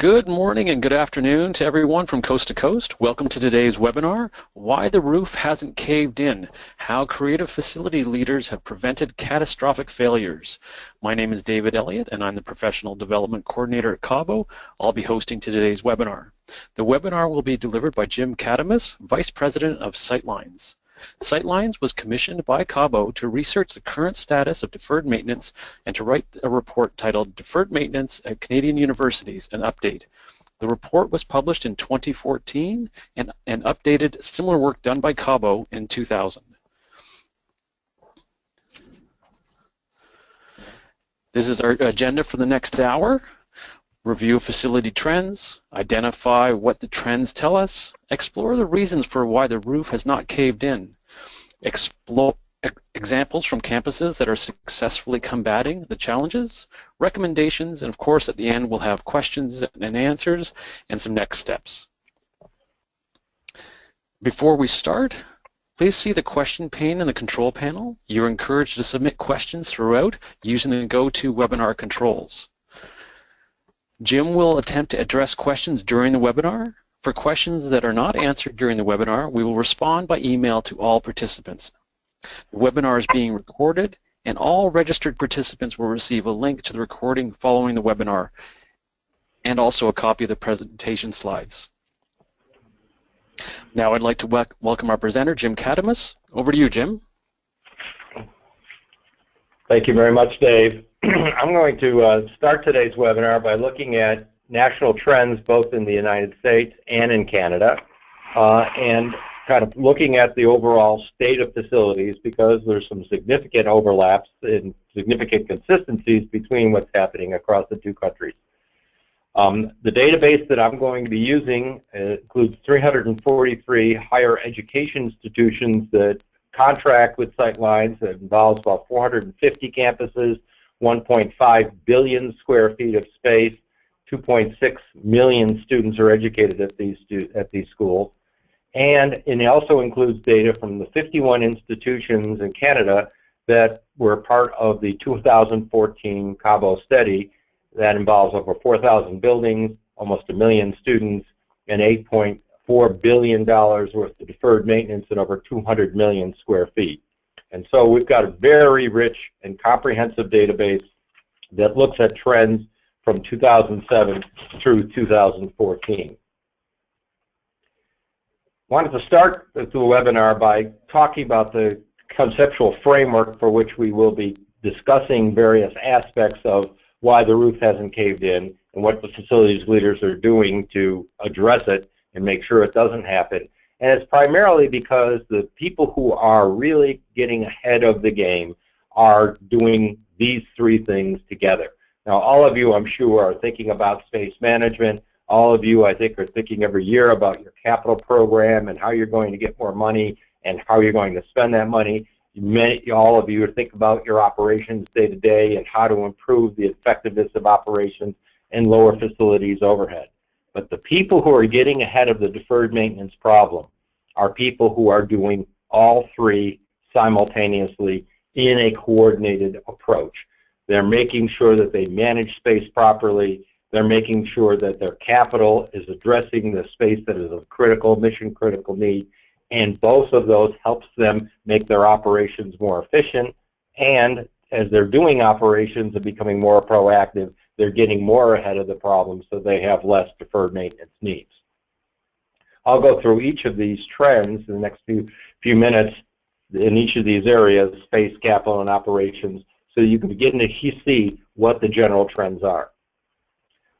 Good morning and good afternoon to everyone from coast to coast. Welcome to today's webinar, Why the Roof Hasn't Caved In, How Creative Facility Leaders Have Prevented Catastrophic Failures. My name is David Elliott and I'm the Professional Development Coordinator at CAUBO. I'll be hosting today's webinar. The webinar will be delivered by Jim Katamus, Vice President of Sightlines. Sightlines was commissioned by CAUBO to research the current status of deferred maintenance and to write a report titled Deferred Maintenance at Canadian Universities, an Update. The report was published in 2014 and updated similar work done by CAUBO in 2000. This is our agenda for the next hour. Review facility trends, identify what the trends tell us, explore the reasons for why the roof has not caved in, explore examples from campuses that are successfully combating the challenges, recommendations, and of course at the end we'll have questions and answers and some next steps. Before we start, please see the question pane in the control panel. You're encouraged to submit questions throughout using the GoToWebinar controls. Jim will attempt to address questions during the webinar. For questions that are not answered during the webinar, we will respond by email to all participants. The webinar is being recorded, and all registered participants will receive a link to the recording following the webinar, and also a copy of the presentation slides. Now I'd like to welcome our presenter, Jim Katamus. Over to you, Jim. Thank you very much, Dave. I'm going to start today's webinar by looking at national trends both in the United States and in Canada, and kind of looking at the overall state of facilities because there's some significant overlaps and significant consistencies between what's happening across the two countries. The database that I'm going to be using includes 343 higher education institutions that contract with Sightlines. That involves about 450 campuses, 1.5 billion square feet of space, 2.6 million students are educated at these schools, and it also includes data from the 51 institutions in Canada that were part of the 2014 CAUBO study that involves over 4,000 buildings, almost 1 million students, and $8.4 billion worth of deferred maintenance and over 200 million square feet. And so we've got a very rich and comprehensive database that looks at trends from 2007 through 2014. I wanted to start the webinar by talking about the conceptual framework for which we will be discussing various aspects of why the roof hasn't caved in and what the facilities leaders are doing to address it and make sure it doesn't happen. And it's primarily because the people who are really getting ahead of the game are doing these three things together. Now, all of you, I'm sure, are thinking about space management. All of you, I think, are thinking every year about your capital program and how you're going to get more money and how you're going to spend that money. All of you think about your operations day to day and how to improve the effectiveness of operations and lower facilities overhead. But the people who are getting ahead of the deferred maintenance problem are people who are doing all three simultaneously in a coordinated approach. They're making sure that they manage space properly. They're making sure that their capital is addressing the space that is of critical, mission-critical need. And both of those helps them make their operations more efficient. And as they're doing operations and becoming more proactive, they're getting more ahead of the problem so they have less deferred maintenance needs. I'll go through each of these trends in the next few minutes in each of these areas, space, capital, and operations, so you can begin to see what the general trends are.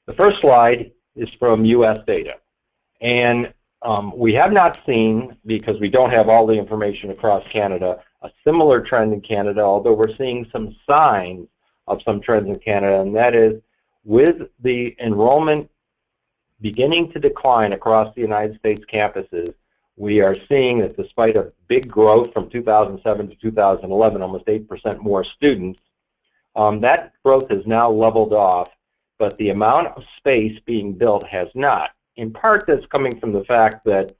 The first slide is from U.S. data. And we have not seen, because we don't have all the information across Canada, a similar trend in Canada, although we're seeing some signs of some trends in Canada, and that is with the enrollment beginning to decline across the United States campuses, we are seeing that despite a big growth from 2007 to 2011, almost 8% more students, that growth has now leveled off, but the amount of space being built has not. In part, that's coming from the fact that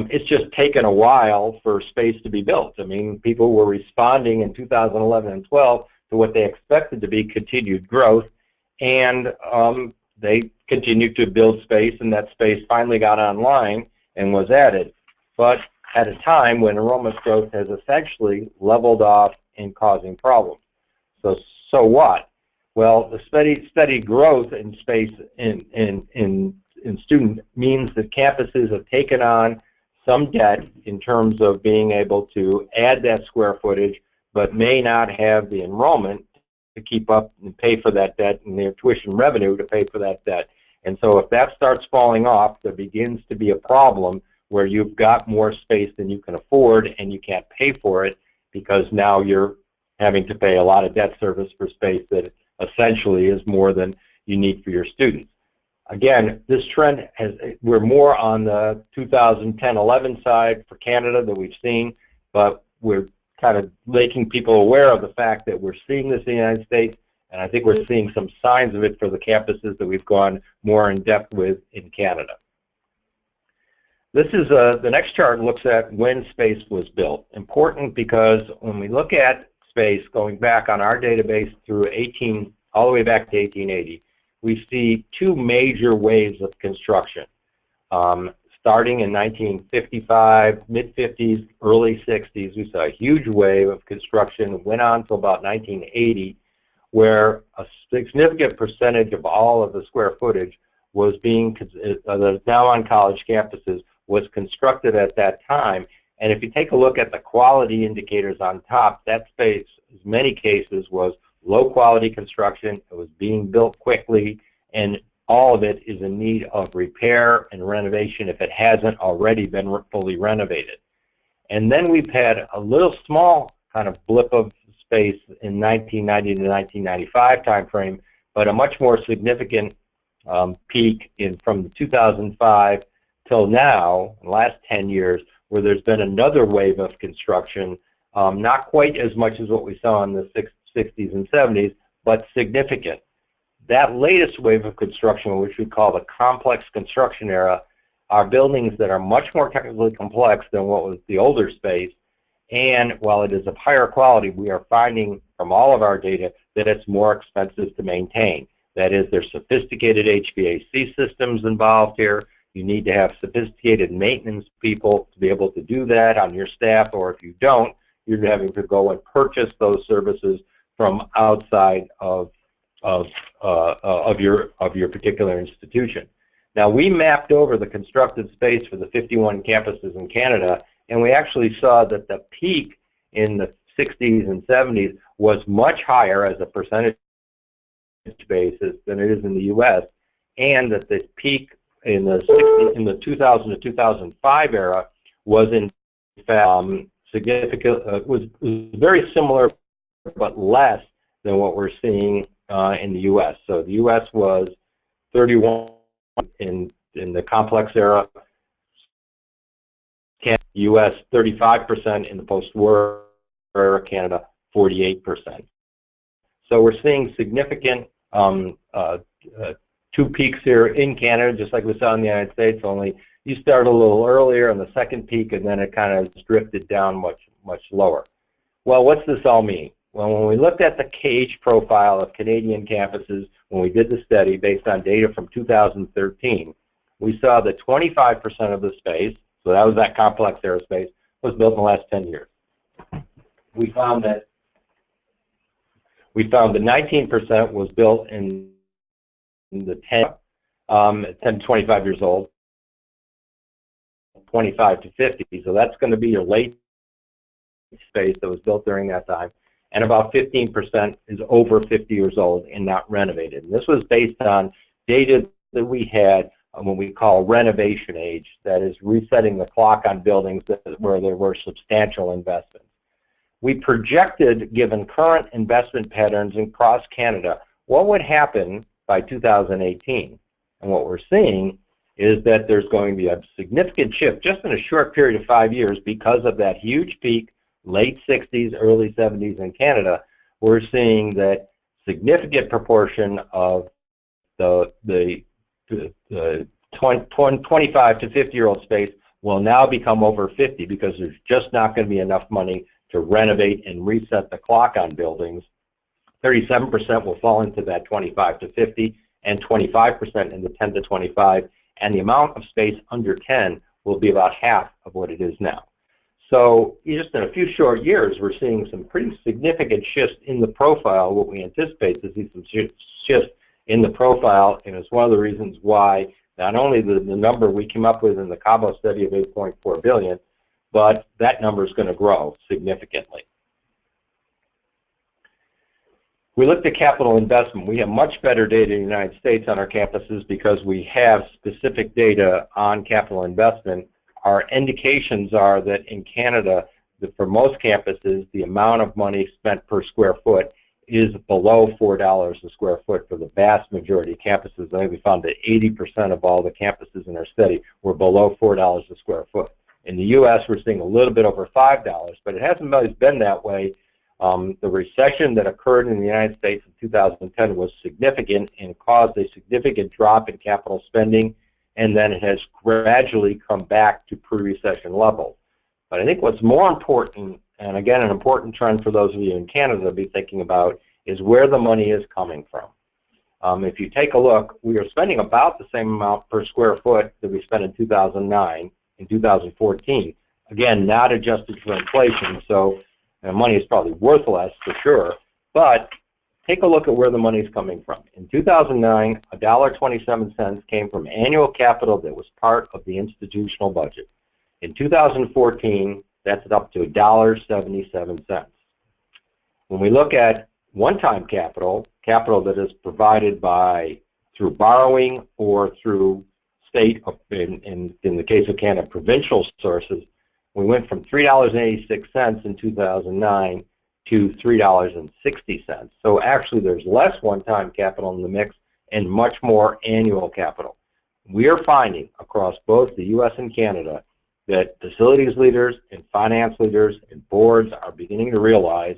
it's just taken a while for space to be built. I mean, people were responding in 2011 and 12 to what they expected to be continued growth, and they continued to build space, and that space finally got online and was added, but at a time when enrollment growth has essentially leveled off and causing problems. So what? Well, the steady growth in space in student means that campuses have taken on some debt in terms of being able to add that square footage, but may not have the enrollment to keep up and pay for that debt and their tuition revenue to pay for that debt. And so if that starts falling off, there begins to be a problem where you've got more space than you can afford and you can't pay for it because now you're having to pay a lot of debt service for space that essentially is more than you need for your students. Again, this trend we're more on the 2010-11 side for Canada that we've seen, but we're kind of making people aware of the fact that we're seeing this in the United States, and I think we're seeing some signs of it for the campuses that we've gone more in depth with in Canada. This is the next chart looks at when space was built. Important because when we look at space going back on our database through all the way back to 1880, we see two major waves of construction. Starting in 1955, mid-50s, early 60s, we saw a huge wave of construction, went on until about 1980, where a significant percentage of all of the square footage was being, that's now on college campuses, was constructed at that time. And if you take a look at the quality indicators on top, that space, in many cases, was low-quality construction. It was being built quickly, and all of it is in need of repair and renovation if it hasn't already been fully renovated. And then we've had a little small kind of blip of space in 1990 to 1995 timeframe, but a much more significant peak from 2005 till now, the last 10 years, where there's been another wave of construction, not quite as much as what we saw in the 60s and 70s, but significant. That latest wave of construction, which we call the complex construction era, are buildings that are much more technically complex than what was the older space. And while it is of higher quality, we are finding from all of our data that it's more expensive to maintain. That is, there's sophisticated HVAC systems involved here. You need to have sophisticated maintenance people to be able to do that on your staff, or if you don't, you're having to go and purchase those services from outside of your particular institution. Now, we mapped over the constructed space for the 51 campuses in Canada, and we actually saw that the peak in the 60s and 70s was much higher as a percentage basis than it is in the U.S., and that the peak in the 2000 to 2005 era was in fact significant. Was very similar, but less than what we're seeing in the U.S. So the U.S. was 31 in the complex era, U.S. 35% in the post-war era, Canada 48%. So we're seeing significant two peaks here in Canada, just like we saw in the United States, only you start a little earlier on the second peak, and then it kind of drifted down much lower. Well, what's this all mean? Well, when we looked at the age profile of Canadian campuses, when we did the study based on data from 2013, we saw that 25% of the space, so that was that complex era space, was built in the last 10 years. We found that 19% was built in the 10 to 25 years old, 25 to 50, so that's going to be your late space that was built during that time, and about 15% is over 50 years old and not renovated. And this was based on data that we had on what we call renovation age, that is resetting the clock on buildings where there were substantial investments. We projected, given current investment patterns across Canada, what would happen by 2018. And what we're seeing is that there's going to be a significant shift just in a short period of 5 years because of that huge peak, late 60s, early 70s in Canada. We're seeing that significant proportion of the 25 to 50-year-old space will now become over 50 because there's just not going to be enough money to renovate and reset the clock on buildings. 37% will fall into that 25 to 50, and 25% in the 10 to 25, and the amount of space under 10 will be about half of what it is now. So just in a few short years, we're seeing some pretty significant shifts in the profile. What we anticipate to see some shifts in the profile, and it's one of the reasons why not only the number we came up with in the CAUBO study of 8.4 billion, but that number is going to grow significantly. We looked at capital investment. We have much better data in the United States on our campuses because we have specific data on capital investment. Our indications are that in Canada, for most campuses, the amount of money spent per square foot is below $4 a square foot for the vast majority of campuses. I think we found that 80% of all the campuses in our study were below $4 a square foot. In the U.S., we're seeing a little bit over $5, but it hasn't always been that way. The recession that occurred in the United States in 2010 was significant and caused a significant drop in capital spending, and then it has gradually come back to pre-recession levels. But I think what's more important, and again an important trend for those of you in Canada to be thinking about, is where the money is coming from. If you take a look, we are spending about the same amount per square foot that we spent in 2009, in 2014. Again, not adjusted for inflation, so money is probably worth less for sure, but take a look at where the money is coming from. In 2009, $1.27 came from annual capital that was part of the institutional budget. In 2014, that's up to $1.77. When we look at one-time capital, capital that is provided through borrowing or through state, in the case of Canada, provincial sources, we went from $3.86 in 2009 to $3.60. So actually there's less one-time capital in the mix and much more annual capital. We are finding across both the U.S. and Canada that facilities leaders and finance leaders and boards are beginning to realize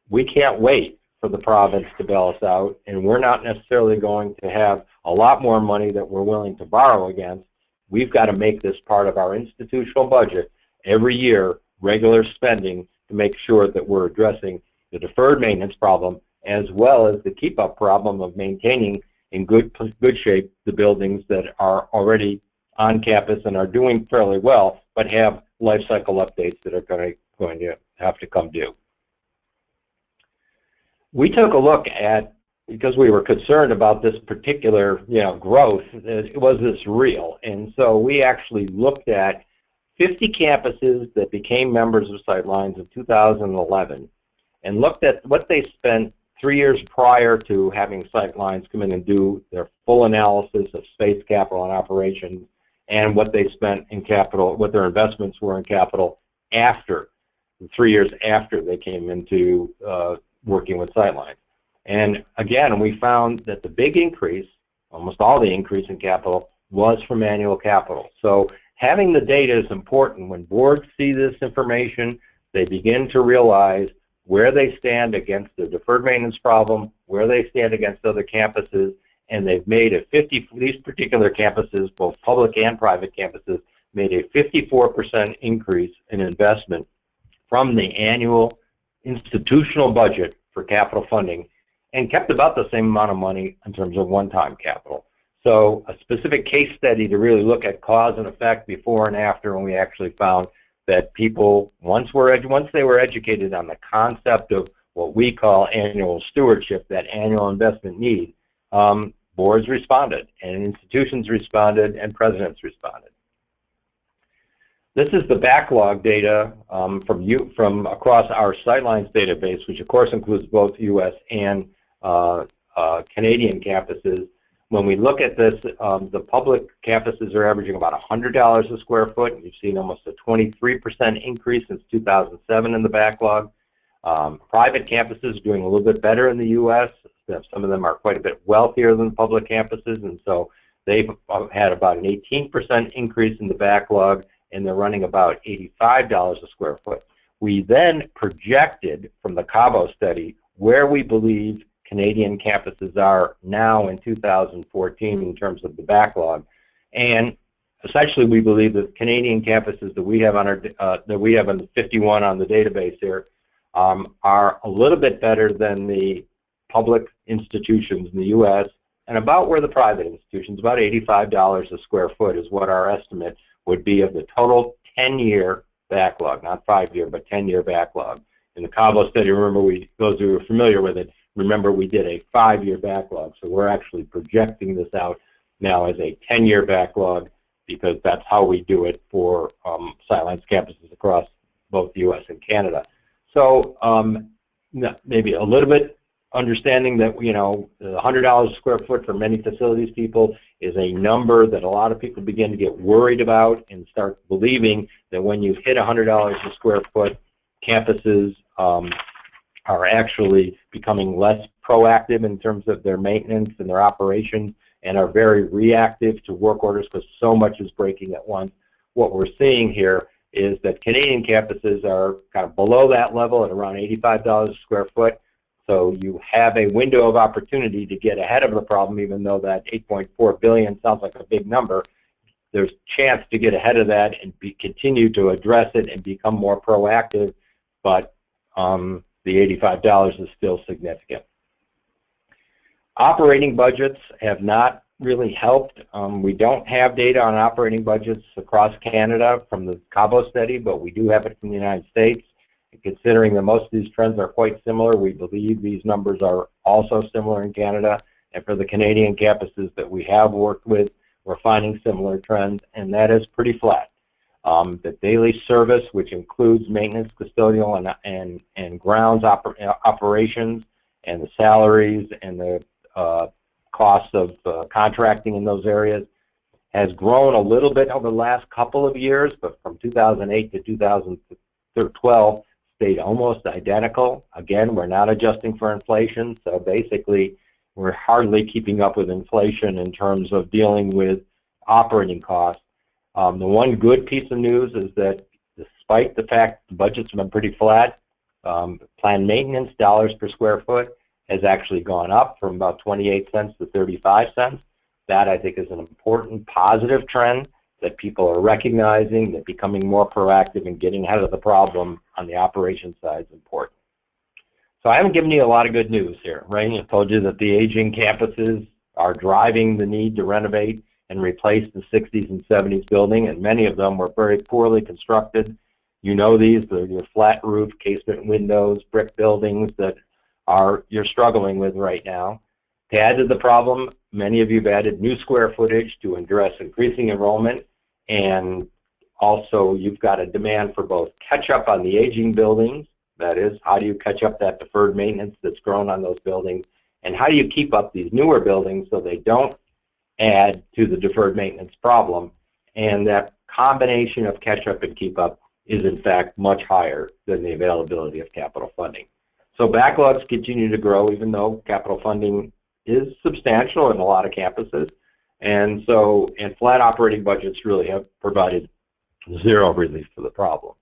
we can't wait for the province to bail us out, and we're not necessarily going to have a lot more money that we're willing to borrow against. We've got to make this part of our institutional budget every year, regular spending, to make sure that we're addressing the deferred maintenance problem as well as the keep-up problem of maintaining in good shape the buildings that are already on campus and are doing fairly well, but have life cycle updates that are going to have to come due. We took a look at, because we were concerned about this particular growth, was this real? And so we actually looked at 50 campuses that became members of Sightlines in 2011 and looked at what they spent 3 years prior to having Sightlines come in and do their full analysis of space, capital, and operations, and what they spent in capital, what their investments were in capital after, 3 years after they came into working with Sightlines. And again, we found that the big increase, almost all the increase in capital, was from annual capital. So having the data is important. When boards see this information, they begin to realize where they stand against the deferred maintenance problem, where they stand against other campuses, and they've made these particular campuses, both public and private campuses, made a 54% increase in investment from the annual institutional budget for capital funding, and kept about the same amount of money in terms of one-time capital. So a specific case study to really look at cause and effect before and after, when we actually found that people, once they were educated on the concept of what we call annual stewardship, that annual investment need, boards responded, and institutions responded, and presidents responded. This is the backlog data from across our Sightlines database, which of course includes both U.S. and Canadian campuses. When we look at this, the public campuses are averaging about $100 a square foot, and you've seen almost a 23% increase since 2007 in the backlog. Private campuses are doing a little bit better in the U.S. Some of them are quite a bit wealthier than public campuses, and so they've had about an 18% increase in the backlog, and they're running about $85 a square foot. We then projected from the CAUBO study where we believe Canadian campuses are now in 2014 in terms of the backlog, and essentially we believe that Canadian campuses that we have on the 51 on the database here are a little bit better than the public institutions in the U.S. and about where the private institutions, about $85 a square foot is what our estimate would be of the total 10-year backlog, not 5-year, but 10-year backlog. In the CAUBO study, remember, those who are familiar with it, remember we did a 5-year backlog, so we're actually projecting this out now as a 10-year backlog because that's how we do it for Sightlines campuses across both the U.S. and Canada. So maybe a little bit understanding that, you know, $100 a square foot for many facilities people is a number that a lot of people begin to get worried about and start believing that when you hit $100 a square foot, campuses are actually becoming less proactive in terms of their maintenance and their operations and are very reactive to work orders because so much is breaking at once. What we're seeing here is that Canadian campuses are kind of below that level at around $85 a square foot. So you have a window of opportunity to get ahead of the problem, even though that $8.4 billion sounds like a big number. There's a chance to get ahead of that and continue to address it and become more proactive, but the $85 is still significant. Operating budgets have not really helped. We don't have data on operating budgets across Canada from the CAUBO study, but we do have it from the United States. And considering that most of these trends are quite similar, we believe these numbers are also similar in Canada. And for the Canadian campuses that we have worked with, we're finding similar trends, and that is pretty flat. The daily service, which includes maintenance, custodial, and grounds operations, and the salaries and the costs of contracting in those areas, has grown a little bit over the last couple of years, but from 2008 to 2012 stayed almost identical. Again, we're not adjusting for inflation, so basically we're hardly keeping up with inflation in terms of dealing with operating costs. The one good piece of news is that despite the fact the budgets have been pretty flat, planned maintenance dollars per square foot has actually gone up from about 28 cents to 35 cents. That, I think, is an important positive trend that people are recognizing, that becoming more proactive and getting ahead of the problem on the operations side is important. So I haven't given you a lot of good news here, right? I told you that the aging campuses are driving the need to renovate and replace the 60s and 70s building, and many of them were very poorly constructed. You know these, they're your flat roof, casement windows, brick buildings that you're struggling with right now. To add to the problem, many of you have added new square footage to address increasing enrollment, and also you've got a demand for both catch up on the aging buildings, that is, how do you catch up that deferred maintenance that's grown on those buildings, and how do you keep up these newer buildings so they don't add to the deferred maintenance problem, and that combination of catch up and keep up is in fact much higher than the availability of capital funding. So backlogs continue to grow even though capital funding is substantial in a lot of campuses, and flat operating budgets really have provided zero relief for the problem.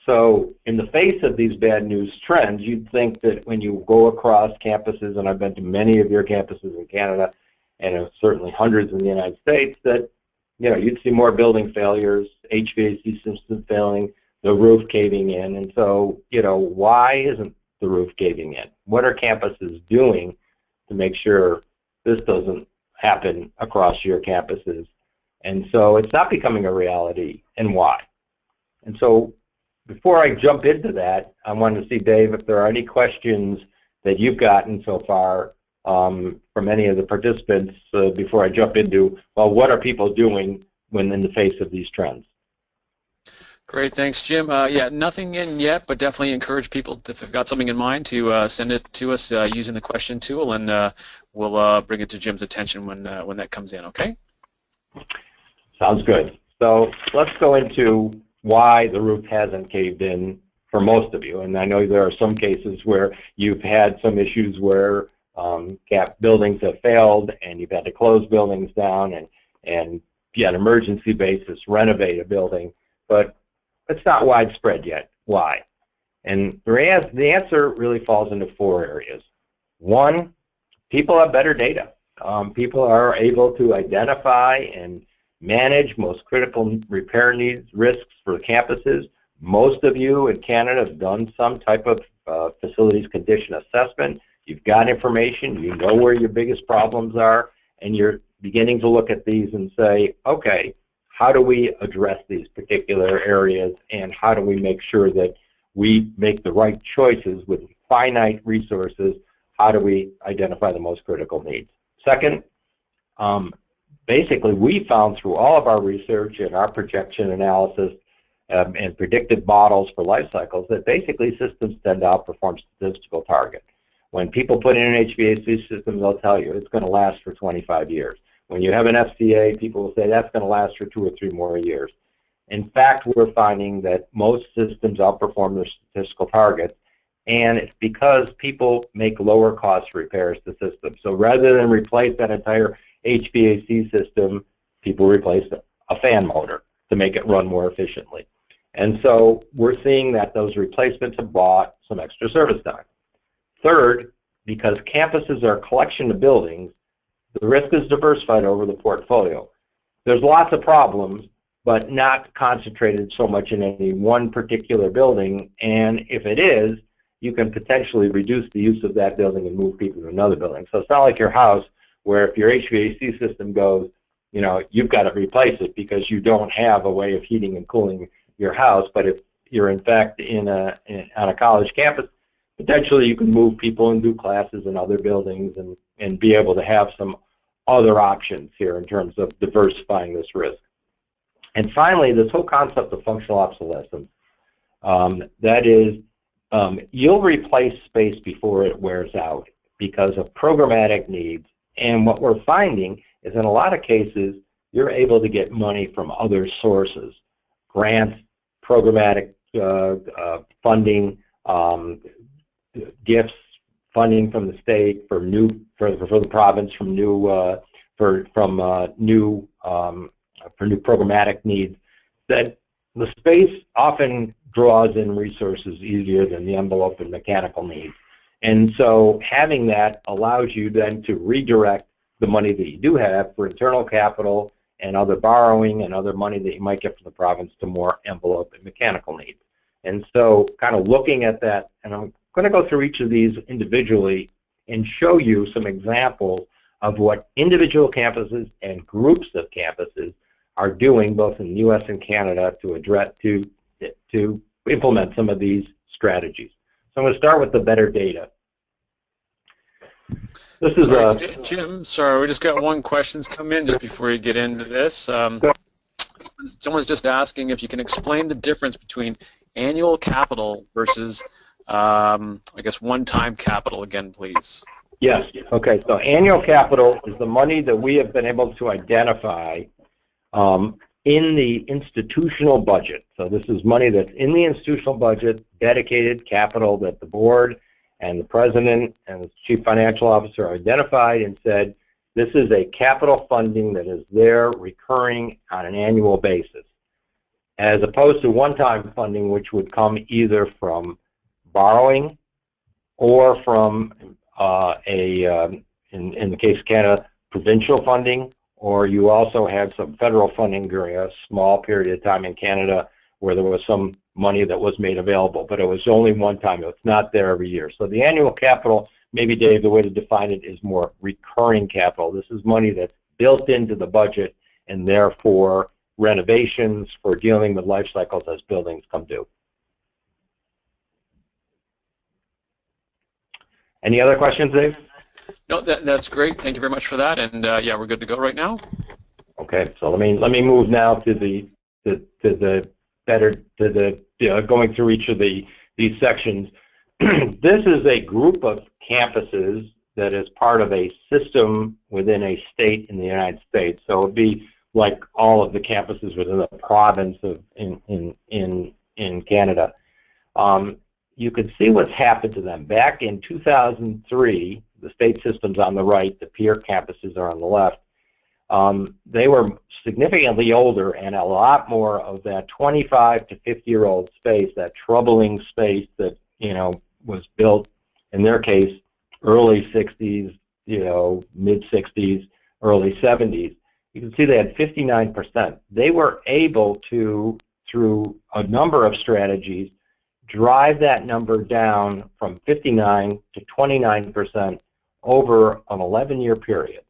So in the face of these bad news trends, you'd think that when you go across campuses, and I've been to many of your campuses in Canada, and certainly hundreds in the United States, that you'd see more building failures, HVAC systems failing, the roof caving in, and so why isn't the roof caving in? What are campuses doing to make sure this doesn't happen across your campuses? And so it's not becoming a reality, and why? And so before I jump into that, I wanted to see, Dave, if there are any questions that you've gotten so far from any of the participants before I jump into, well, what are people doing when in the face of these trends? Great, thanks, Jim. Yeah, nothing in yet, but definitely encourage people, if they've got something in mind, to send it to us using the question tool, and we'll bring it to Jim's attention when that comes in, okay? Sounds good. So let's go into why the roof hasn't caved in for most of you. And I know there are some cases where you've had some issues where buildings have failed and you've had to close buildings down and on an emergency basis renovate a building. But it's not widespread yet. Why? And the answer really falls into four areas. One, people have better data. People are able to identify and manage most critical repair needs, risks for campuses. Most of you in Canada have done some type of facilities condition assessment, You've got information, you know where your biggest problems are, and you're beginning to look at these and say, okay, how do we address these particular areas, and how do we make sure that we make the right choices with finite resources? How do we identify the most critical needs? Second, basically we found through all of our research and our projection analysis and predictive models for life cycles that basically systems tend to outperform statistical target. When people put in an HVAC system, they'll tell you it's going to last for 25 years. When you have an FCA, people will say that's going to last for 2 or 3 more years. In fact, we're finding that most systems outperform their statistical targets, and it's because people make lower cost repairs to systems. So rather than replace that entire HVAC system, people replace a fan motor to make it run more efficiently. And so we're seeing that those replacements have bought some extra service time. Third, because campuses are a collection of buildings, the risk is diversified over the portfolio. There's lots of problems, but not concentrated so much in any one particular building, and if it is, you can potentially reduce the use of that building and move people to another building. So it's not like your house where if your HVAC system goes, you know, you've got to replace it because you don't have a way of heating and cooling your house. But if you're in fact on a college campus, potentially you can move people and do classes in other buildings and be able to have some other options here in terms of diversifying this risk. And finally, this whole concept of functional obsolescence, that is, you'll replace space before it wears out because of programmatic needs. And what we're finding is in a lot of cases, you're able to get money from other sources, grants, programmatic funding, gifts, funding from the state for the province from new programmatic needs. That the space often draws in resources easier than the envelope and mechanical needs. And so having that allows you then to redirect the money that you do have for internal capital and other borrowing and other money that you might get from the province to more envelope and mechanical needs. And so kind of looking at that, and I'm going to go through each of these individually and show you some examples of what individual campuses and groups of campuses are doing both in the U.S. and Canada to address, to implement some of these strategies. So I'm going to start with the better data. This is Jim, sorry, we just got one question's come in just before you get into this. Someone's just asking if you can explain the difference between annual capital versus, I guess, one-time capital again, please. Yes. Okay. So annual capital is the money that we have been able to identify in the institutional budget. So this is money that's in the institutional budget, dedicated capital that the board and the president and the chief financial officer identified and said, this is a capital funding that is there recurring on an annual basis, as opposed to one-time funding, which would come either from borrowing or from in the case of Canada, provincial funding, or you also had some federal funding during a small period of time in Canada where there was some money that was made available, but it was only one time. It's not there every year. So the annual capital, maybe, Dave, the way to define it is more recurring capital. This is money that's built into the budget and therefore renovations for dealing with life cycles as buildings come due. Any other questions, Dave? No, that's great. Thank you very much for that. And yeah, we're good to go right now. Okay, so let me move now to going through each of these sections. This is a group of campuses that is part of a system within a state in the United States. So it would be like all of the campuses within the province of in Canada. You can see what's happened to them. Back in 2003, the state system's on the right, the peer campuses are on the left. They were significantly older, and a lot more of that 25 to 50-year-old space, that troubling space that, you know, was built, in their case, early 60s, you know, mid 60s, early 70s. You can see they had 59%. They were able to, through a number of strategies, drive that number down from 59 to 29% over an 11-year period.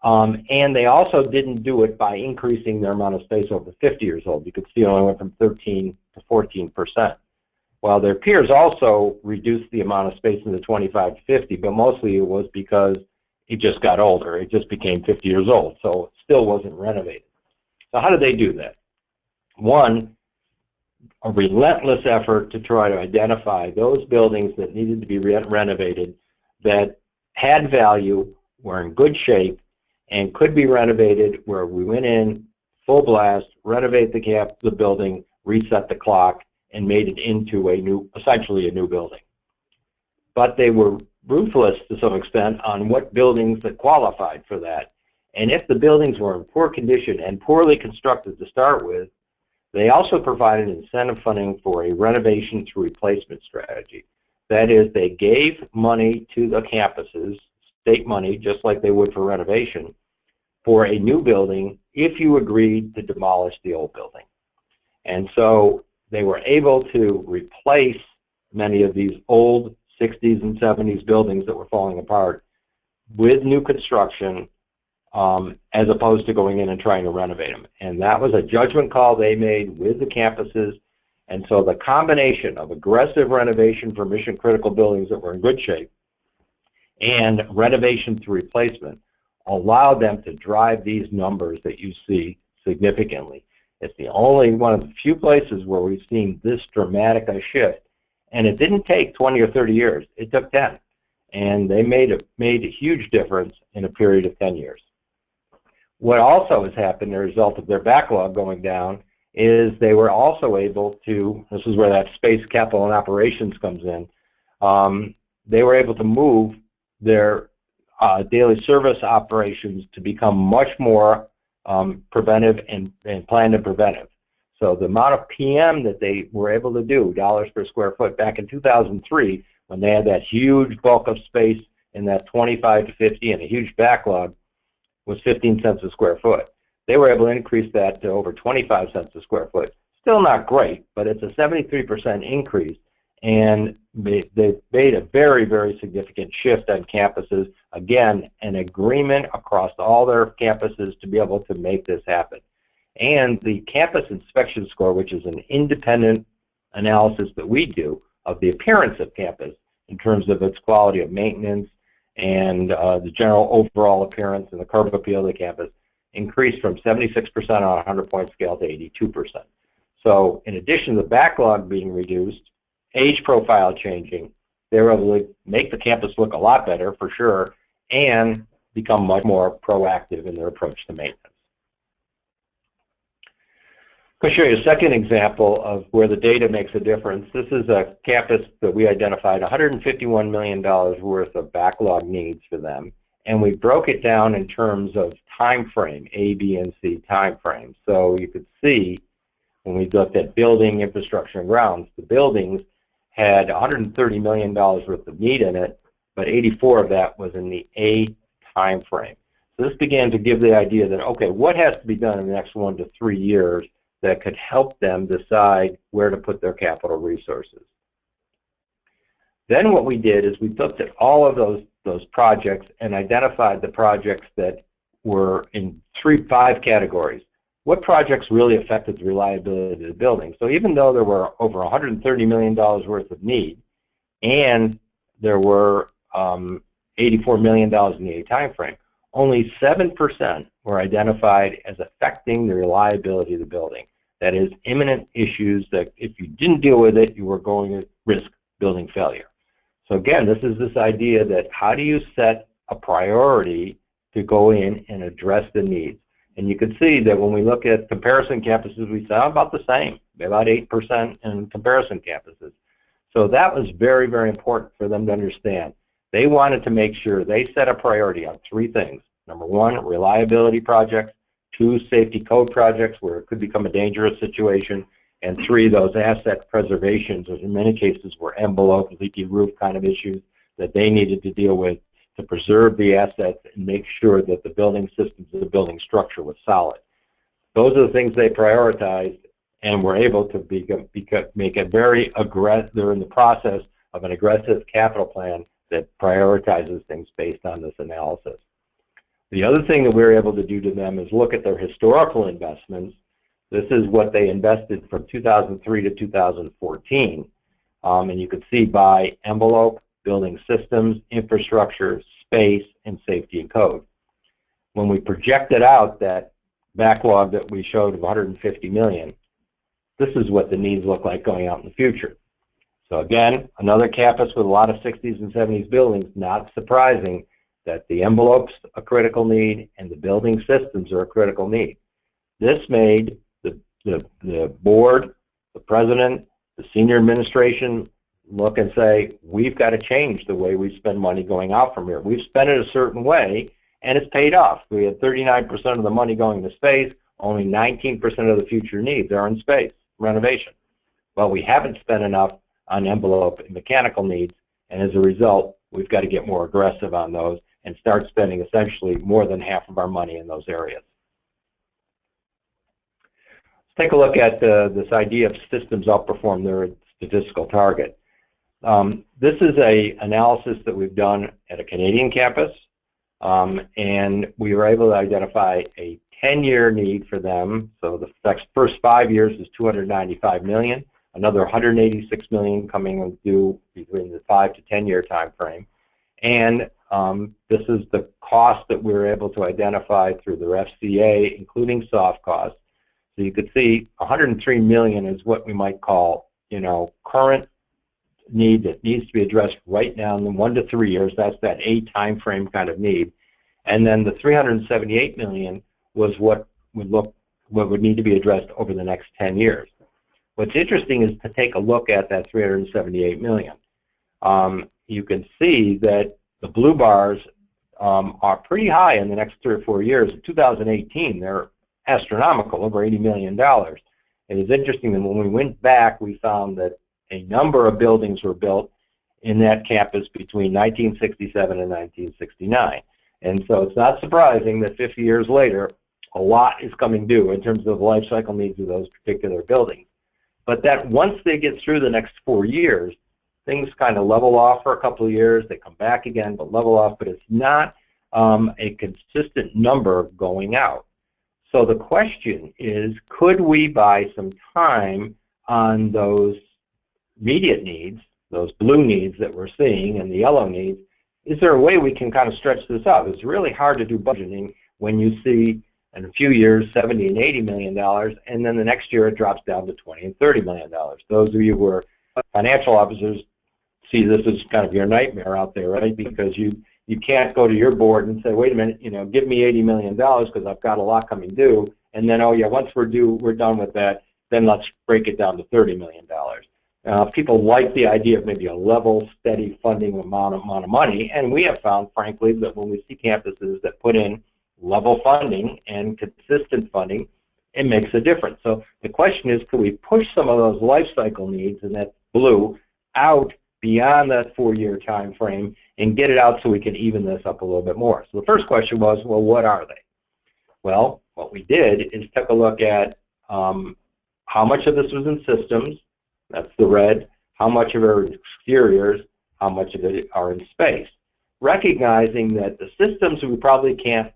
And they also didn't do it by increasing their amount of space over 50 years old. You could see it only went from 13 to 14%. While their peers also reduced the amount of space in the 25 to 50, but mostly it was because it just got older. It just became 50 years old, so it still wasn't renovated. So how did they do that? One, a relentless effort to try to identify those buildings that needed to be renovated, that had value, were in good shape, and could be renovated, where we went in full blast, renovate the building, reset the clock, and made it into essentially a new building. But they were ruthless to some extent on what buildings that qualified for that. And if the buildings were in poor condition and poorly constructed to start with, they also provided incentive funding for a renovation through replacement strategy. That is, they gave money to the campuses, state money, just like they would for renovation, for a new building if you agreed to demolish the old building. And so they were able to replace many of these old 60s and 70s buildings that were falling apart with new construction, as opposed to going in and trying to renovate them. And that was a judgment call they made with the campuses. And so the combination of aggressive renovation for mission-critical buildings that were in good shape and renovation through replacement allowed them to drive these numbers that you see significantly. It's the only one of the few places where we've seen this dramatic a shift. And it didn't take 20 or 30 years. It took 10. And they made a huge difference in a period of 10 years. What also has happened as a result of their backlog going down is they were also able to, this is where that space capital and operations comes in, they were able to move their daily service operations to become much more preventive and planned and preventive. So the amount of PM that they were able to do, dollars per square foot, back in 2003, when they had that huge bulk of space in that 25 to 50 and a huge backlog, was 15 cents a square foot. They were able to increase that to over 25 cents a square foot. Still not great, but it's a 73% increase, and they made a very, very significant shift on campuses. Again, an agreement across all their campuses to be able to make this happen. And the campus inspection score, which is an independent analysis that we do of the appearance of campus in terms of its quality of maintenance and the general overall appearance and the curb appeal of the campus, increased from 76% on a 100-point scale to 82%. So in addition to the backlog being reduced, age profile changing, they were able to make the campus look a lot better for sure and become much more proactive in their approach to maintenance. I'm going to show you a second example of where the data makes a difference. This is a campus that we identified $151 million worth of backlog needs for them, and we broke it down in terms of time frame, A, B, and C time frame. So you could see when we looked at building, infrastructure, and grounds, the buildings had $130 million worth of need in it, but 84 of that was in the A time frame. So this began to give the idea that, okay, what has to be done in the next 1 to 3 years that could help them decide where to put their capital resources. Then what we did is we looked at all of those projects and identified the projects that were in 5 categories. What projects really affected the reliability of the building? So even though there were over $130 million worth of need and there were $84 million in the A time frame, only 7% were identified as affecting the reliability of the building. That is, imminent issues that if you didn't deal with it, you were going to risk building failure. So again, this is this idea that how do you set a priority to go in and address the needs? And you can see that when we look at comparison campuses, we saw about the same, about 8% in comparison campuses. So that was very, very important for them to understand. They wanted to make sure they set a priority on 3 things. Number 1, reliability projects. 2, safety code projects where it could become a dangerous situation. And 3, those asset preservations, which in many cases were envelope, leaky roof kind of issues that they needed to deal with to preserve the assets and make sure that the building systems of the building structure was solid. Those are the things they prioritized, and we're able to make a very aggressive, they're in the process of an aggressive capital plan that prioritizes things based on this analysis. The other thing that we're able to do to them is look at their historical investments. This is what they invested from 2003 to 2014. And you can see by envelope, building systems, infrastructure, space, and safety and code. When we projected out that backlog that we showed of 150 million, this is what the needs look like going out in the future. So again, another campus with a lot of 60s and 70s buildings, not surprising that the envelope's a critical need and the building systems are a critical need. This made the board, the president, the senior administration look and say, we've got to change the way we spend money going out from here. We've spent it a certain way, and it's paid off. We had 39% of the money going to space, only 19% of the future needs are in space, renovation. Well, we haven't spent enough on envelope and mechanical needs, and as a result, we've got to get more aggressive on those and start spending essentially more than half of our money in those areas. Let's take a look at this idea of systems outperform their statistical target. This is an analysis that we've done at a Canadian campus, and we were able to identify a 10-year need for them. So the first 5 years is 295 million, another 186 million coming due between the 5 to 10-year time frame. And this is the cost that we were able to identify through their FCA, including soft costs. So you could see 103 million is what we might call, current need that needs to be addressed right now in the 1 to 3 years. That's that A time frame kind of need. And then the 378 million was what would need to be addressed over the next 10 years. What's interesting is to take a look at that 378 million. You can see that the blue bars are pretty high in the next 3 or 4 years. In 2018, they're astronomical, over $80 million. It is interesting that when we went back, we found that a number of buildings were built in that campus between 1967 and 1969. And so it's not surprising that 50 years later, a lot is coming due in terms of the life cycle needs of those particular buildings. But that once they get through the next 4 years, things kind of level off for a couple of years. They come back again, but level off. But it's not a consistent number going out. So the question is, could we buy some time on those immediate needs, those blue needs that we're seeing, and the yellow needs? Is there a way we can kind of stretch this out? It's really hard to do budgeting when you see in a few years $70 and $80 million, and then the next year it drops down to $20 and $30 million. Those of you who are financial officers see this as kind of your nightmare out there, right? Because you can't go to your board and say, wait a minute, give me $80 million because I've got a lot coming due, and then, oh yeah, once we're done with that, then let's break it down to $30 million. People like the idea of maybe a level, steady funding amount of money, and we have found, frankly, that when we see campuses that put in level funding and consistent funding, it makes a difference. So the question is, can we push some of those life cycle needs in that blue out beyond that 4-year time frame and get it out so we can even this up a little bit more? So the first question was, well, what are they? Well, what we did is take a look at how much of this was in systems, that's the red, how much of it are exteriors, how much of it are in space, recognizing that the systems we probably can't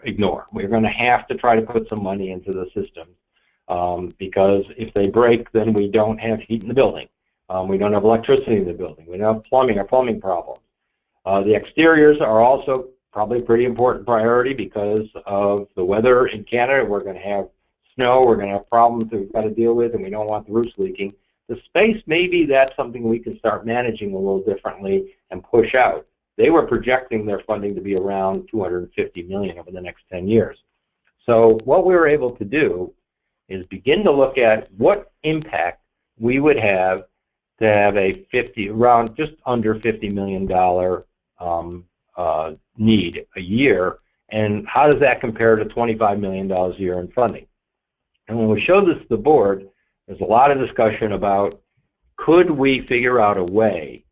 ignore. We're going to have to try to put some money into the systems because if they break, then we don't have heat in the building. We don't have electricity in the building. We don't have plumbing problems. The exteriors are also probably a pretty important priority because of the weather in Canada. We're going to have snow. We're going to have problems that we've got to deal with, and we don't want the roofs leaking. The space, maybe that's something we can start managing a little differently and push out. They were projecting their funding to be around $250 million over the next 10 years. So what we were able to do is begin to look at what impact we would have to have around just under $50 million need a year, and how does that compare to $25 million a year in funding? And when we showed this to the board, there's a lot of discussion about could we figure out a way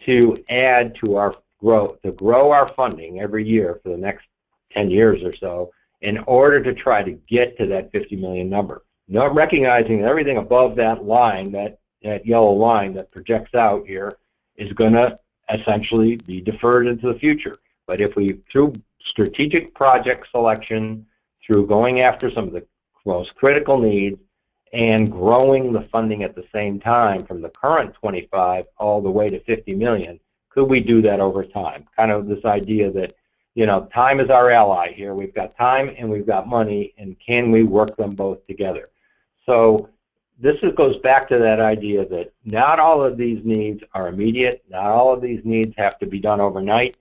to add to our growth, to grow our funding every year for the next 10 years or so in order to try to get to that 50 million number. not recognizing that everything above that line, that yellow line that projects out here, is going to essentially be deferred into the future. But if we, through strategic project selection, through going after some of the most critical needs, and growing the funding at the same time from the current 25 all the way to 50 million, could we do that over time? Kind of this idea that, you know, time is our ally here. We've got time and we've got money, and can we work them both together? So this goes back to that idea that not all of these needs are immediate. Not all of these needs have to be done overnight.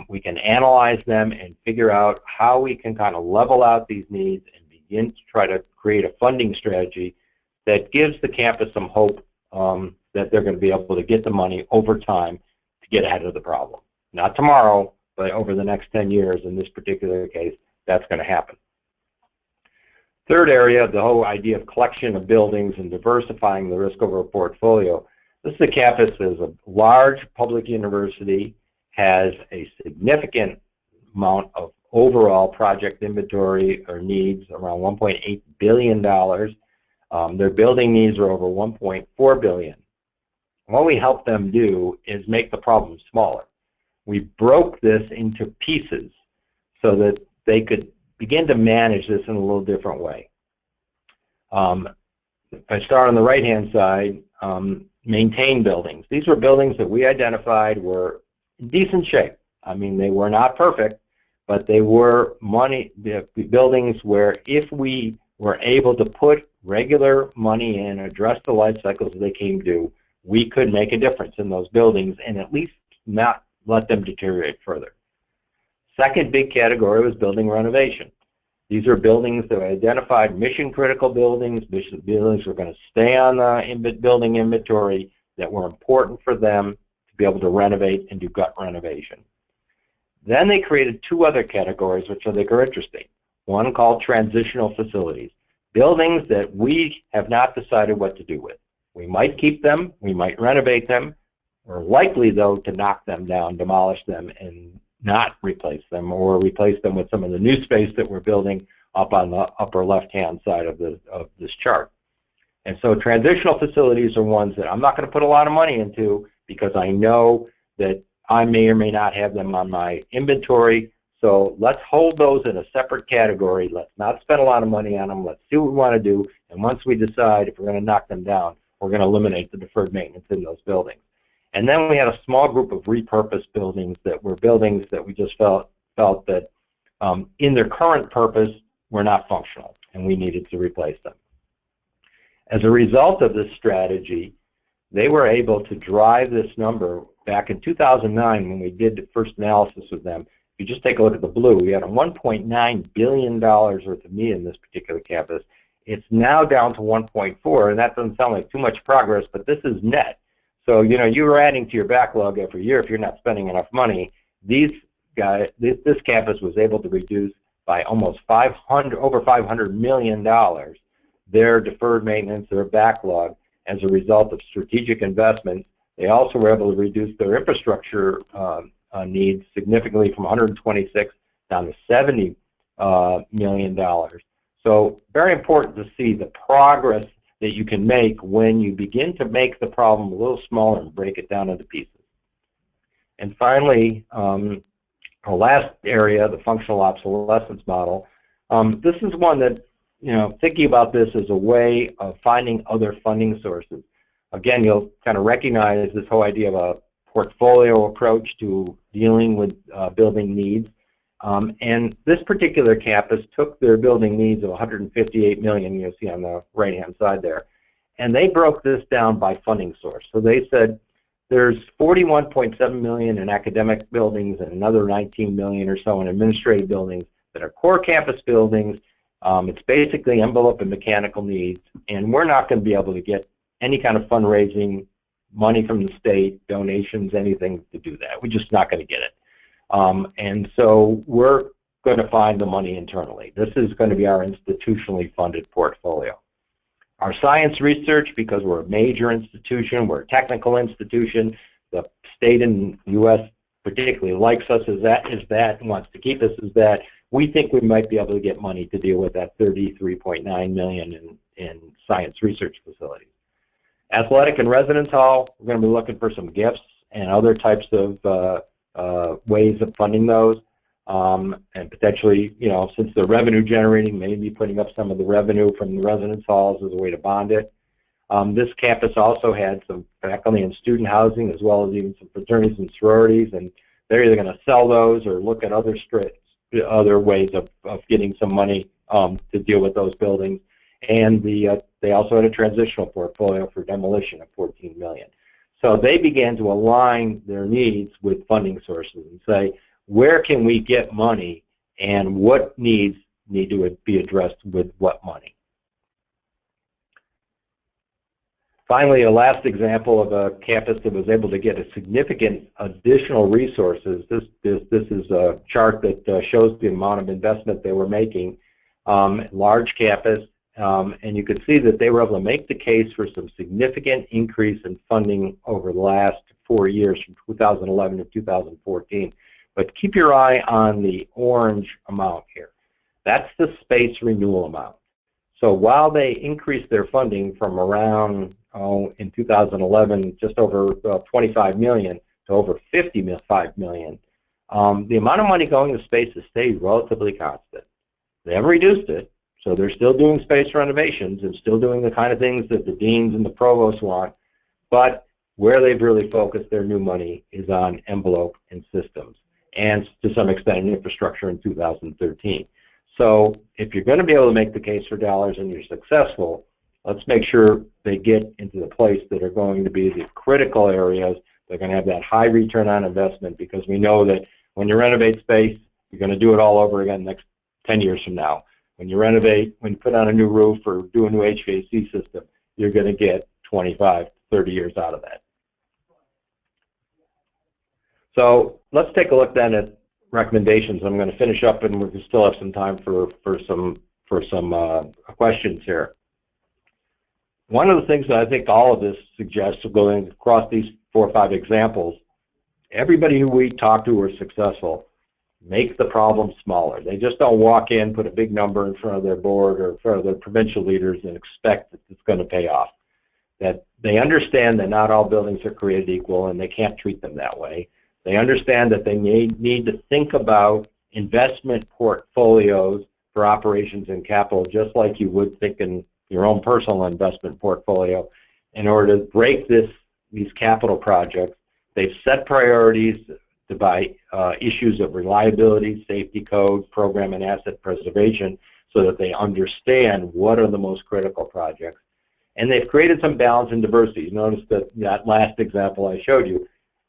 We can analyze them and figure out how we can kind of level out these needs and begin to try to create a funding strategy that gives the campus some hope that they're going to be able to get the money over time to get ahead of the problem. Not tomorrow, but over the next 10 years. In this particular case, that's going to happen. Third area, the whole idea of collection of buildings and diversifying the risk over a portfolio. This is a campus that is a large public university, has a significant amount of overall project inventory or needs, around $1.8 billion. Their building needs are over $1.4 billion. What we help them do is make the problem smaller. We broke this into pieces so that they could begin to manage this in a little different way. If I start on the right-hand side, maintain buildings. These were buildings that we identified were in decent shape. I mean, they were not perfect, but they were buildings where if we were able to put regular money in, address the life cycles as they came due, we could make a difference in those buildings and at least not let them deteriorate further. Second big category was building renovation. These are buildings that were identified mission-critical buildings. Buildings were going to stay on the building inventory that were important for them to be able to renovate and do gut renovation. Then they created two other categories which I think are interesting. One called transitional facilities. Buildings that we have not decided what to do with. We might keep them, we might renovate them. We're likely, though, to knock them down, demolish them, and not replace them, or replace them with some of the new space that we're building up on the upper left-hand side of this chart. And so transitional facilities are ones that I'm not going to put a lot of money into because I know that I may or may not have them on my inventory. So let's hold those in a separate category. Let's not spend a lot of money on them. Let's see what we want to do. And once we decide if we're going to knock them down, we're going to eliminate the deferred maintenance in those buildings. And then we had a small group of repurposed buildings that were buildings that we just felt that in their current purpose were not functional, and we needed to replace them. As a result of this strategy, they were able to drive this number back in 2009 when we did the first analysis of them. If you just take a look at the blue, we had a $1.9 billion worth of need in this particular campus. It's now down to 1.4, and that doesn't sound like too much progress, but this is net. So, you know, you were adding to your backlog every year if you're not spending enough money. This campus was able to reduce by almost over $500 million their deferred maintenance, their backlog, as a result of strategic investments. They also were able to reduce their infrastructure needs significantly from 126 down to $70 million. So very important to see the progress that you can make when you begin to make the problem a little smaller and break it down into pieces. And finally, our last area, the functional obsolescence model. This is one that, you know, thinking about this as a way of finding other funding sources. Again, you'll kind of recognize this whole idea of a portfolio approach to dealing with building needs. And this particular campus took their building needs of $158 million, you'll see on the right-hand side there, and they broke this down by funding source. So they said there's $41.7 million in academic buildings and another $19 million or so in administrative buildings that are core campus buildings. It's basically envelope and mechanical needs, and we're not going to be able to get any kind of fundraising, money from the state, donations, anything to do that. We're just not going to get it. And so we're going to find the money internally. This is going to be our institutionally funded portfolio. Our science research, because we're a major institution, we're a technical institution, the state in the U.S. particularly likes us as that, and wants to keep us as that. We think we might be able to get money to deal with that $33.9 million in science research facilities. Athletic and residence hall, we're going to be looking for some gifts and other types of ways of funding those. And potentially, you know, since they're revenue generating, maybe putting up some of the revenue from the residence halls as a way to bond it. This campus also had some faculty and student housing, as well as even some fraternities and sororities, and they're either going to sell those or look at other ways of getting some money to deal with those buildings. And they also had a transitional portfolio for demolition of $14 million. So they began to align their needs with funding sources and say, where can we get money and what needs need to be addressed with what money? Finally, a last example of a campus that was able to get a significant additional resources. This is a chart that shows the amount of investment they were making. Large campus, and you could see that they were able to make the case for some significant increase in funding over the last 4 years, from 2011 to 2014. But keep your eye on the orange amount here. That's the space renewal amount. So while they increased their funding from around, in 2011, just over 25 million to over 55 million, the amount of money going to space has stayed relatively constant. They haven't reduced it, so they're still doing space renovations and still doing the kind of things that the deans and the provosts want, but where they've really focused their new money is on envelope and systems, and to some extent in infrastructure in 2013. So if you're going to be able to make the case for dollars and you're successful, let's make sure they get into the place that are going to be the critical areas. They're going to have that high return on investment, because we know that when you renovate space, you're going to do it all over again next 10 years from now. When you renovate, when you put on a new roof or do a new HVAC system, you're going to get 25, 30 years out of that. So let's take a look then at recommendations. I'm going to finish up, and we still have some time for some questions here. One of the things that I think all of this suggests, going across these 4 or 5 examples, everybody who we talk to who are successful make the problem smaller. They just don't walk in, put a big number in front of their board or in front of their provincial leaders and expect that it's going to pay off. That they understand that not all buildings are created equal, and they can't treat them that way. They understand that they need to think about investment portfolios for operations and capital, just like you would think in your own personal investment portfolio, in order to break these capital projects. They've set priorities by issues of reliability, safety code, program and asset preservation, so that they understand what are the most critical projects. And they've created some balance and diversity. You notice that last example I showed you,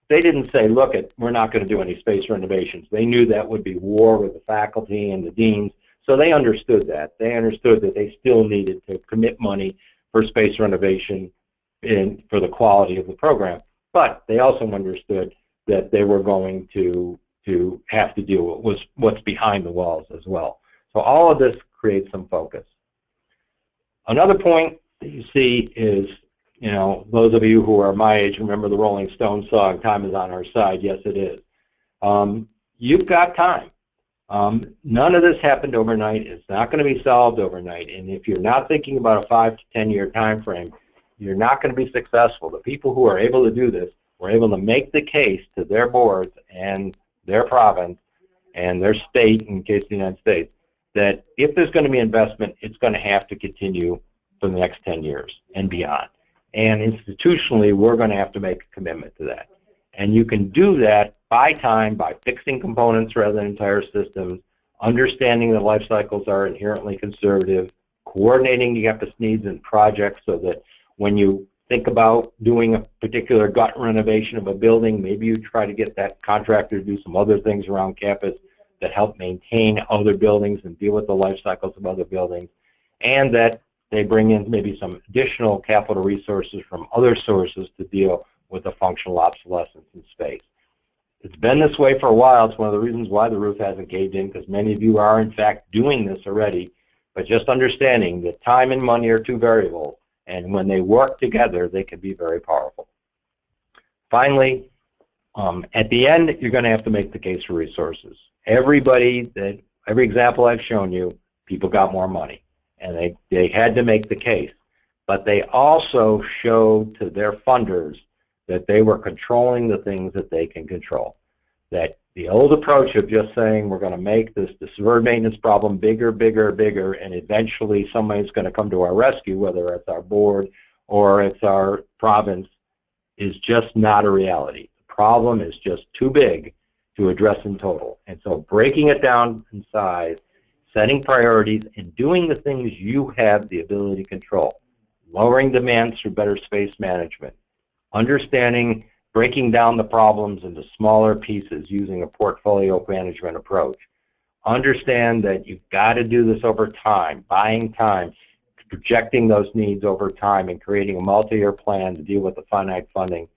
they didn't say, look, we're not going to do any space renovations. They knew that would be war with the faculty and the deans, so they understood that. They understood that they still needed to commit money for space renovation and for the quality of the program. But they also understood that they were going to have to deal with what's behind the walls as well. So all of this creates some focus. Another point that you see is, you know, those of you who are my age remember the Rolling Stones song, "Time is on our side." Yes, it is. You've got time. None of this happened overnight. It's not going to be solved overnight. And if you're not thinking about a 5 to 10 year time frame, you're not going to be successful. The people who are able to do this were able to make the case to their boards and their province and their state, in case of the United States, that if there's going to be investment, it's going to have to continue for the next 10 years and beyond. And institutionally, we're going to have to make a commitment to that. And you can do that by fixing components rather than entire systems, understanding that life cycles are inherently conservative, coordinating the campus needs and projects so that when you think about doing a particular gut renovation of a building, maybe you try to get that contractor to do some other things around campus that help maintain other buildings and deal with the life cycles of other buildings, and that they bring in maybe some additional capital resources from other sources to deal with the functional obsolescence in space. It's been this way for a while. It's one of the reasons why the roof hasn't caved in, because many of you are in fact doing this already, but just understanding that time and money are 2 variables, and when they work together, they can be very powerful. Finally, at the end, you're going to have to make the case for resources. Every example I've shown you, people got more money. and they had to make the case. But they also showed to their funders that they were controlling the things that they can control. That the old approach of just saying we're going to make this deferred maintenance problem bigger, bigger, bigger, and eventually somebody's going to come to our rescue, whether it's our board or it's our province, is just not a reality. The problem is just too big to address in total. And so breaking it down in size, setting priorities, and doing the things you have the ability to control. Lowering demands through better space management. Understanding, breaking down the problems into smaller pieces using a portfolio management approach. Understand that you've got to do this over time, buying time, projecting those needs over time, and creating a multi-year plan to deal with the finite funding,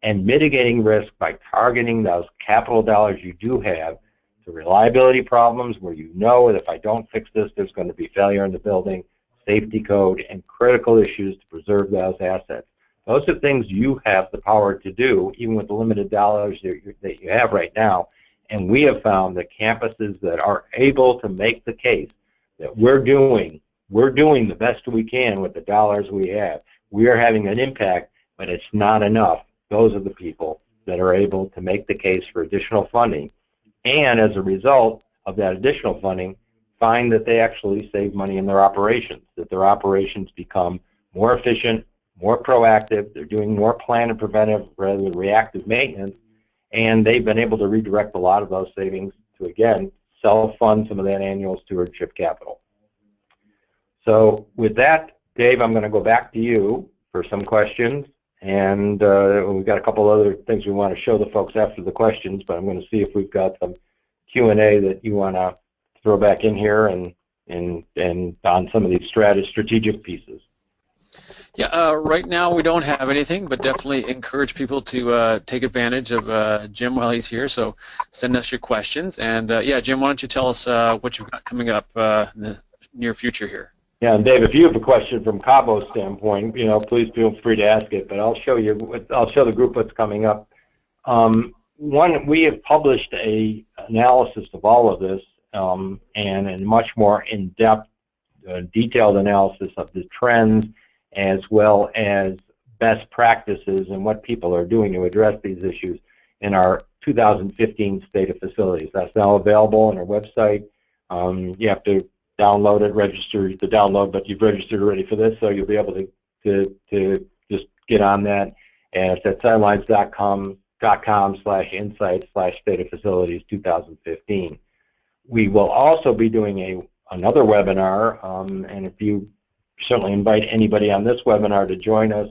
and mitigating risk by targeting those capital dollars you do have to reliability problems where you know that if I don't fix this, there's going to be failure in the building, safety code, and critical issues to preserve those assets. Those are things you have the power to do, even with the limited dollars that you have right now. And we have found that campuses that are able to make the case that we're doing the best we can with the dollars we have. We are having an impact, but it's not enough. Those are the people that are able to make the case for additional funding. And as a result of that additional funding, find that they actually save money in their operations, that their operations become more efficient, more proactive, they're doing more planned and preventive rather than reactive maintenance, and they've been able to redirect a lot of those savings to, again, self-fund some of that annual stewardship capital. So with that, Dave, I'm going to go back to you for some questions, and we've got a couple other things we want to show the folks after the questions, but I'm going to see if we've got some Q&A that you want to throw back in here and on some of these strategic pieces. Yeah, right now we don't have anything, but definitely encourage people to take advantage of Jim while he's here. So send us your questions. And yeah, Jim, why don't you tell us what you've got coming up in the near future here? Yeah, and Dave, if you have a question from CAUBO's standpoint, please feel free to ask it. But I'll show the group what's coming up. One, we have published an analysis of all of this and a much more in-depth, detailed analysis of the trends, as well as best practices and what people are doing to address these issues in our 2015 State of Facilities. That's now available on our website. You have to download it, register to download, but you've registered already for this, so you'll be able to just get on that. And it's at sightlines.com/insights/State of Facilities 2015. We will also be doing another webinar, and if you certainly invite anybody on this webinar to join us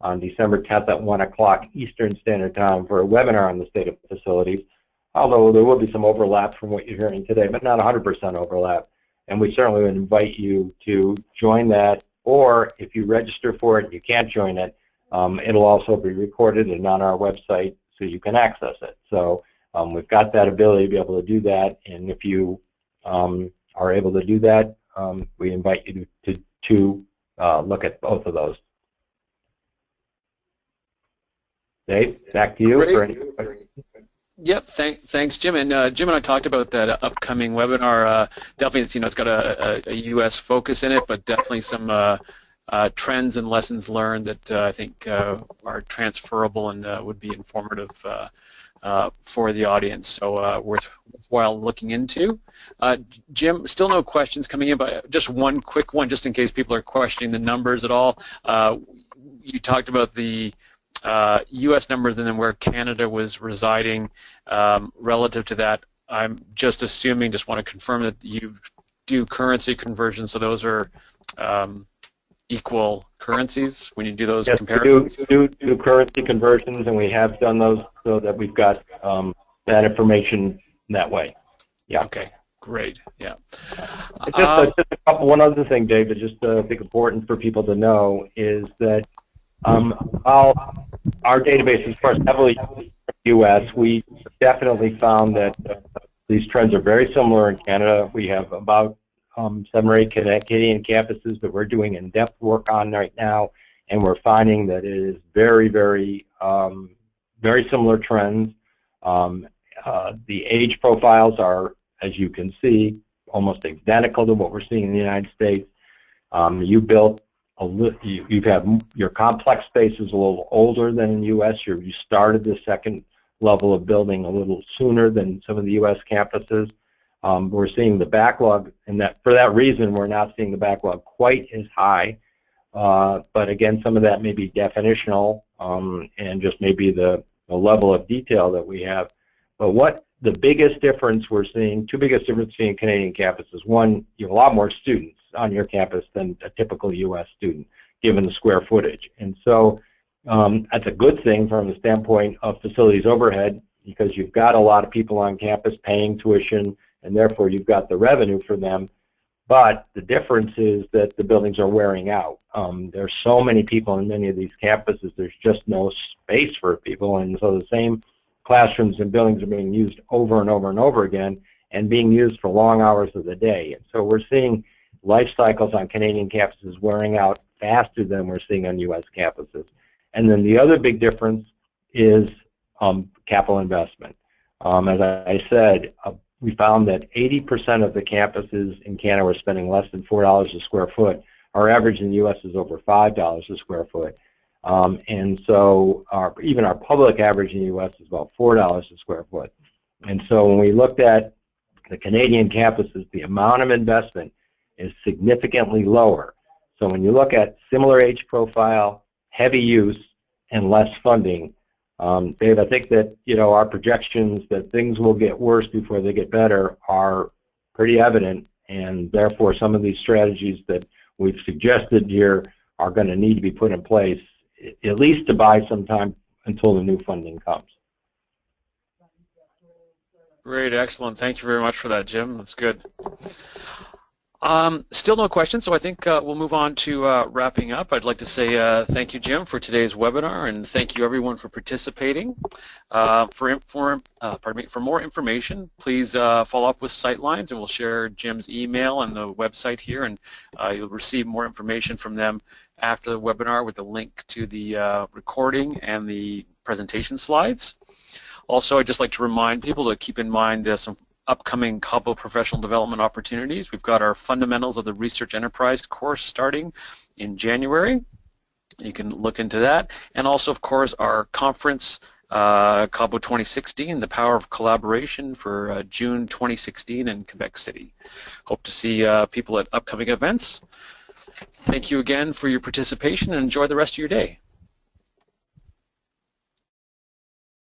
on December 10th at 1 o'clock Eastern Standard Time for a webinar on the State of Facilities, although there will be some overlap from what you're hearing today, but not 100% overlap. And we certainly would invite you to join that, or if you register for it and you can't join it, it'll also be recorded and on our website so you can access it. So we've got that ability to be able to do that, and if you are able to do that, we invite you to look at both of those. Dave, back to you. Great. For any questions. Yep, thanks, Jim. And Jim and I talked about that upcoming webinar. Definitely, it's got a U.S. focus in it, but definitely some trends and lessons learned that I think are transferable and would be informative for the audience. So worthwhile looking into. Jim, still no questions coming in, but just one quick one, just in case people are questioning the numbers at all. You talked about the U.S. numbers and then where Canada was residing relative to that. I'm just assuming, just want to confirm that you do currency conversions, so those are equal currencies when you do those comparisons? Yes, we do currency conversions, and we have done those so that we've got that information that way. Yeah. Okay, great. Yeah. Just one other thing, David, just I think important for people to know is that while our database is first heavily U.S., we definitely found that these trends are very similar in Canada. We have about 7 or 8 Canadian campuses that we're doing in-depth work on right now, and we're finding that it is very, very, very similar trends. The age profiles are, as you can see, almost identical to what we're seeing in the United States. You built you've had your complex space is a little older than in the U.S. You started the second level of building a little sooner than some of the U.S. campuses. We're seeing the backlog, and for that reason, we're not seeing the backlog quite as high. But again, some of that may be definitional and just maybe the level of detail that we have. But what the biggest difference we're seeing, two biggest differences in Canadian campuses: one, you have a lot more students on your campus than a typical U.S. student, given the square footage. And so that's a good thing from the standpoint of facilities overhead, because you've got a lot of people on campus paying tuition, and therefore you've got the revenue for them. But the difference is that the buildings are wearing out. There's so many people in many of these campuses, there's just no space for people, and so the same classrooms and buildings are being used over and over and over again, and being used for long hours of the day. And so we're seeing life cycles on Canadian campuses wearing out faster than we're seeing on U.S. campuses. And then the other big difference is capital investment. As I said, we found that 80% of the campuses in Canada were spending less than $4 a square foot. Our average in the U.S. is over $5 a square foot. And so even our public average in the U.S. is about $4 a square foot. And so when we looked at the Canadian campuses, the amount of investment is significantly lower. So when you look at similar age profile, heavy use, and less funding, Dave, I think that our projections that things will get worse before they get better are pretty evident, and therefore some of these strategies that we've suggested here are going to need to be put in place, at least to buy some time until the new funding comes. Great, excellent. Thank you very much for that, Jim. That's good. Still no questions, so I think we'll move on to wrapping up. I'd like to say thank you, Jim, for today's webinar, and thank you everyone for participating. For more information, please follow up with Sightlines, and we'll share Jim's email and the website here, and you'll receive more information from them after the webinar with a link to the recording and the presentation slides. Also, I'd just like to remind people to keep in mind some upcoming CAUBO professional development opportunities. We've got our Fundamentals of the Research Enterprise course starting in January. You can look into that. And also, of course, our conference, CAUBO 2016, The Power of Collaboration, for June 2016 in Quebec City. Hope to see people at upcoming events. Thank you again for your participation, and enjoy the rest of your day.